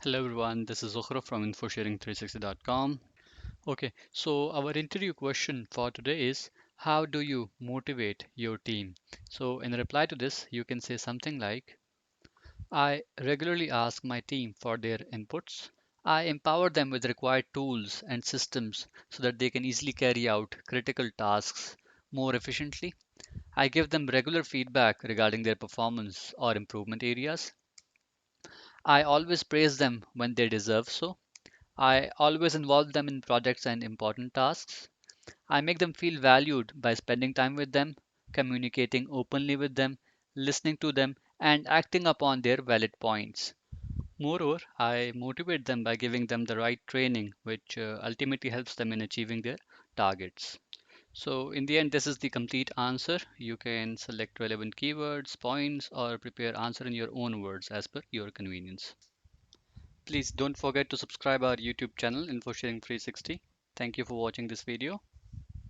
Hello everyone, this is Zuhra from infosharing360.com. Okay, so our interview question for today is how do you motivate your team? So in reply to this, you can say something like I regularly ask my team for their inputs. I empower them with required tools and systems so that they can easily carry out critical tasks more efficiently. I give them regular feedback regarding their performance or improvement areas. I always praise them when they deserve so. I always involve them in projects and important tasks. I make them feel valued by spending time with them, communicating openly with them, listening to them, and acting upon their valid points. Moreover, I motivate them by giving them the right training, which ultimately helps them in achieving their targets. So, in the end, this is the complete answer. You can select relevant keywords, points, or prepare answer in your own words as per your convenience. Please don't forget to subscribe our YouTube channel InfoSharing 360. Thank you for watching this video.